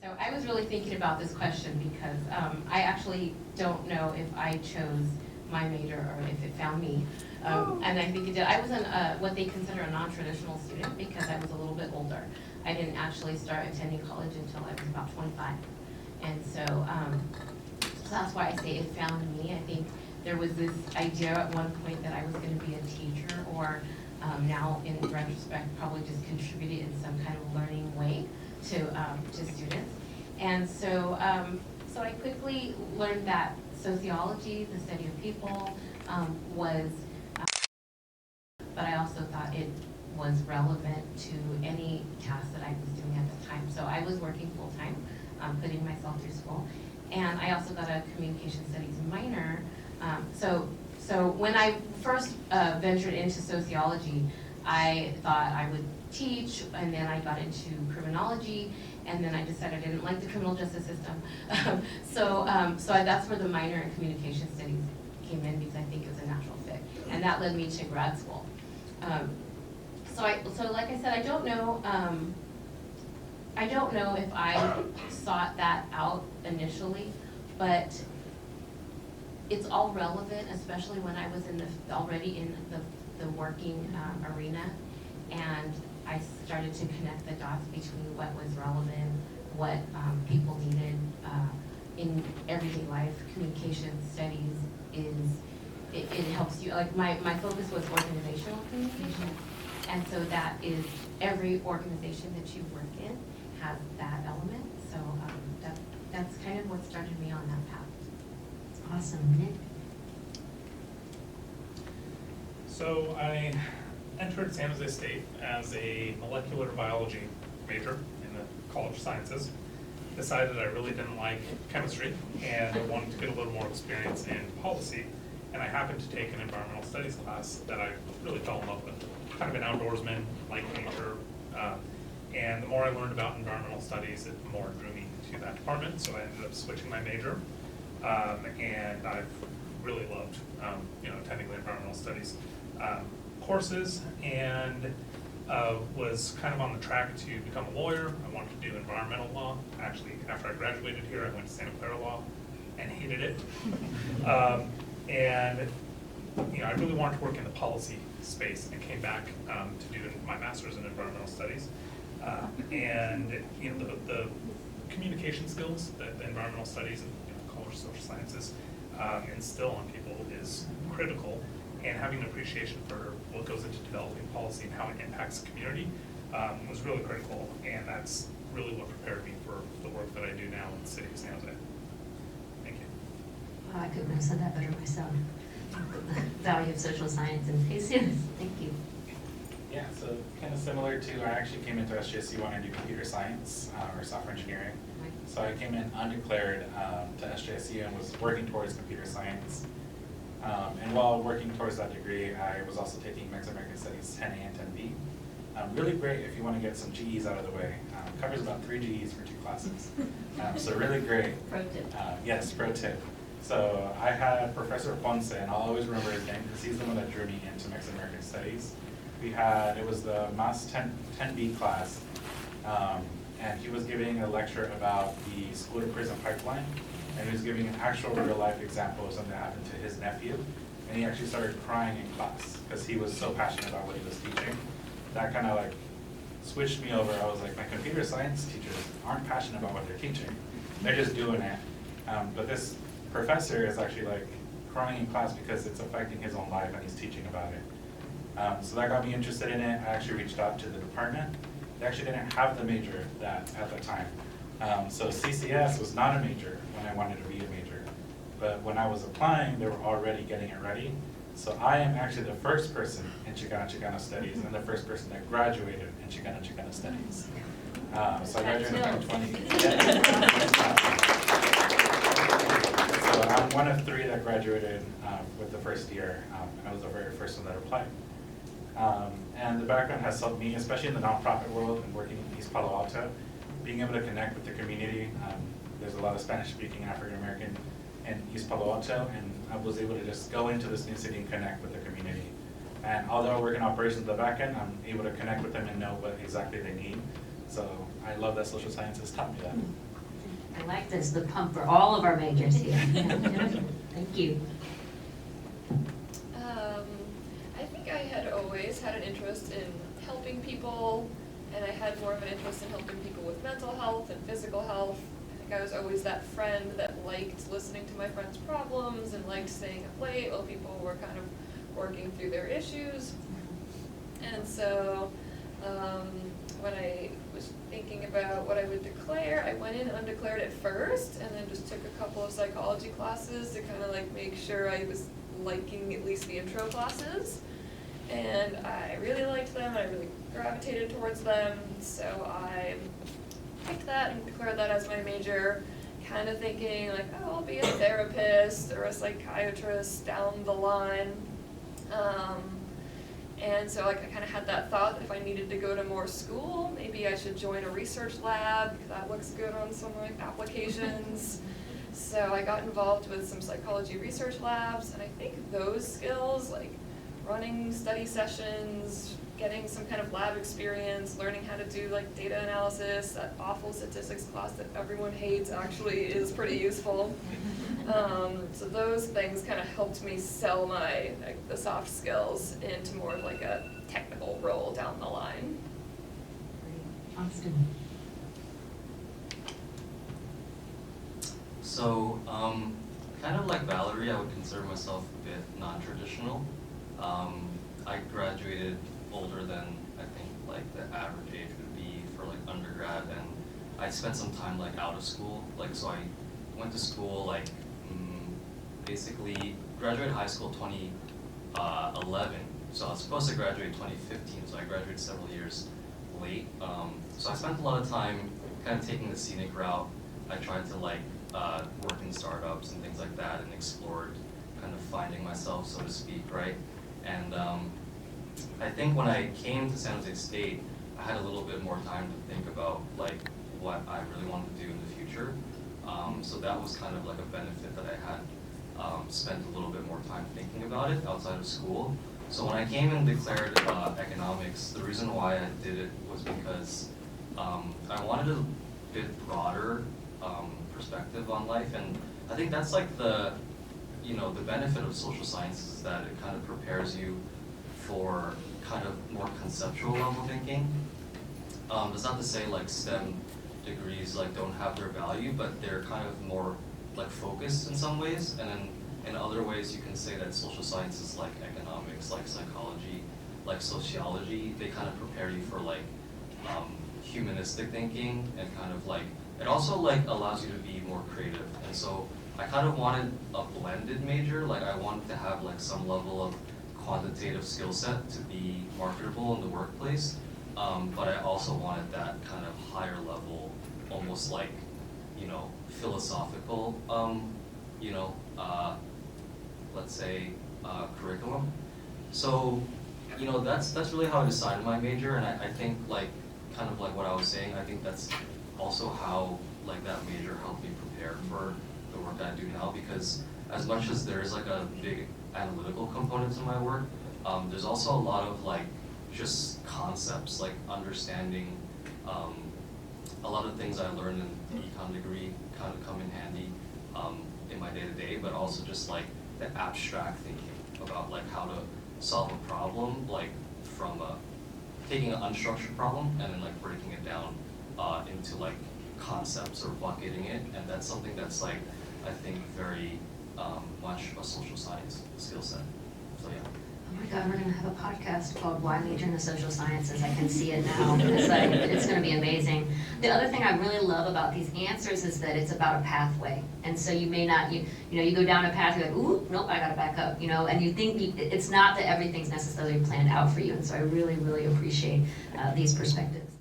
So I was really thinking about this question because I actually don't know if I chose my major or if it found me. And I think it did. I was what they consider a non-traditional student because I was a little bit older. I didn't actually start attending college until I was about 25. And so that's why I say it found me. I think there was this idea at one point that I was going to be a teacher, or now in retrospect probably just contributed in some kind of learning way to students. And so so I quickly learned that sociology, the study of people, was, but I also thought it was relevant to any task that I was doing at the time. So I was working full-time, putting myself through school, and I also got a communication studies minor. So when I first ventured into sociology, I thought I would teach, and then I got into criminology, and then I decided I didn't like the criminal justice system. So that's where the minor in communication studies came in, because I think it was a natural fit, and that led me to grad school. So like I said, I don't know if I sought that out initially, but it's all relevant, especially when I was already in the working arena, and I started to connect the dots between what was relevant, what people needed in everyday life. Communication studies it helps you. Like my focus was organizational communication, and so that is every organization that you work in has that element. So that's kind of what started me on that path. Awesome. Nick? So I entered San Jose State as a molecular biology major in the College of Sciences. Decided I really didn't like chemistry and I wanted to get a little more experience in policy. And I happened to take an environmental studies class that I really fell in love with. Kind of an outdoorsman, like nature. And the more I learned about environmental studies, the more it drew me to that department. So I ended up switching my major. And I've really loved attending the environmental studies courses, and was kind of on the track to become a lawyer. I wanted to do environmental law. Actually, after I graduated here, I went to Santa Clara Law and hated it. And I really wanted to work in the policy space, and came back to do my master's in environmental studies. And the communication skills that the environmental studies and College of Social Sciences instill on people is critical, and having an appreciation for what goes into developing policy and how it impacts the community was really critical, and that's really what prepared me for the work that I do now in the city of San Jose. Thank you. Oh, I couldn't have said that better myself. The value of social science and patience. Thank you. Yeah, so kind of similar to, I actually came into SJSU wanting to do computer science or software engineering. So I came in undeclared to SJSU and was working towards computer science. And while working towards that degree, I was also taking Mexican American Studies 10A and 10B. Really great if you want to get some GEs out of the way. Covers about 3 GEs for 2 classes. So really great. Pro tip. Yes, pro tip. So I had Professor Ponce, and I'll always remember his name because he's the one that drew me into Mexican American Studies. It was the Mass 10B class, and he was giving a lecture about the school to prison pipeline, and he was giving an actual real life example of something that happened to his nephew, and he actually started crying in class because he was so passionate about what he was teaching. That kind of like switched me over. I was like, my computer science teachers aren't passionate about what they're teaching, they're just doing it. But this professor is actually like crying in class because it's affecting his own life and he's teaching about it. So that got me interested in it. I actually reached out to the department. They actually didn't have the major at the time. So CCS was not a major when I wanted to be a major. But when I was applying, they were already getting it ready. So I am actually the first person in Chicano Studies and the first person that graduated in Chicano Studies. So I graduated in 2020. So I'm one of 3 that graduated with the first year. I was the very first one that applied. And the background has helped me, especially in the nonprofit world and working in East Palo Alto, being able to connect with the community. There's a lot of Spanish-speaking African-American in East Palo Alto, and I was able to just go into this new city and connect with the community. And although I work in operations at the back end, I'm able to connect with them and know what exactly they need. So I love that social sciences taught me that. I like this, the pump for all of our majors here. Thank you. I think I had always had an interest in helping people, and I had more of an interest in helping people with mental health and physical health. I think I was always that friend that liked listening to my friends' problems and liked staying up late while people were kind of working through their issues. And so when I was thinking about what I would declare, I went in undeclared at first and then just took a couple of psychology classes to kind of like make sure I was liking at least the intro classes. And I really liked them, I really gravitated towards them, so I picked that and declared that as my major, kind of thinking like, oh, I'll be a therapist or a psychiatrist down the line. And so like, I kind of had that thought that if I needed to go to more school, maybe I should join a research lab, because that looks good on some like applications. So I got involved with some psychology research labs, and I think those skills, like running study sessions, getting some kind of lab experience, learning how to do like data analysis, that awful statistics class that everyone hates actually is pretty useful. So those things kind of helped me sell my, like, the soft skills into more of like a technical role down the line. Austin. So, kind of like Valerie, I would consider myself a bit non-traditional. I graduated older than I think like the average age would be for like undergrad, and I spent some time like out of school. Like, so I went to school like basically graduated high school 2011. So I was supposed to graduate 2015. So I graduated several years late. So I spent a lot of time kind of taking the scenic route. I tried to like work in startups and things like that, and explored kind of finding myself, so to speak, right? And I think when I came to San Jose State, I had a little bit more time to think about like what I really wanted to do in the future. So that was kind of like a benefit that I had spent a little bit more time thinking about it outside of school. So when I came and declared economics, the reason why I did it was because I wanted a bit broader perspective on life, and I think that's like the benefit of social sciences is that it kind of prepares you for kind of more conceptual level thinking. That's not to say like STEM degrees like don't have their value, but they're kind of more like focused in some ways, and then in other ways you can say that social sciences like economics, like psychology, like sociology, they kind of prepare you for like humanistic thinking, and kind of like it also like allows you to be more creative. And so I kind of wanted a blended major, like I wanted to have like some level of quantitative skill set to be marketable in the workplace, but I also wanted that kind of higher level, almost like, philosophical, let's say, curriculum. So, that's really how I decided my major, and I think like, kind of like what I was saying, I think that's also how like that major helped me prepare for the work that I do now, because as much as there's like a big analytical component to my work, there's also a lot of like just concepts, like understanding a lot of things I learned in the econ degree kind of come in handy in my day-to-day, but also just like the abstract thinking about like how to solve a problem, like from taking an unstructured problem and then like breaking it down into like concepts or bucketing it, and that's something that's like I think very much a social science skill set. So yeah. Oh my God, we're gonna have a podcast called Why Major in the Social Sciences. I can see it now. It's like, it's gonna be amazing. The other thing I really love about these answers is that it's about a pathway. And so you may not, you go down a path, you're like, ooh, nope, I gotta back up, and you think, it's not that everything's necessarily planned out for you. And so I really, really appreciate these perspectives.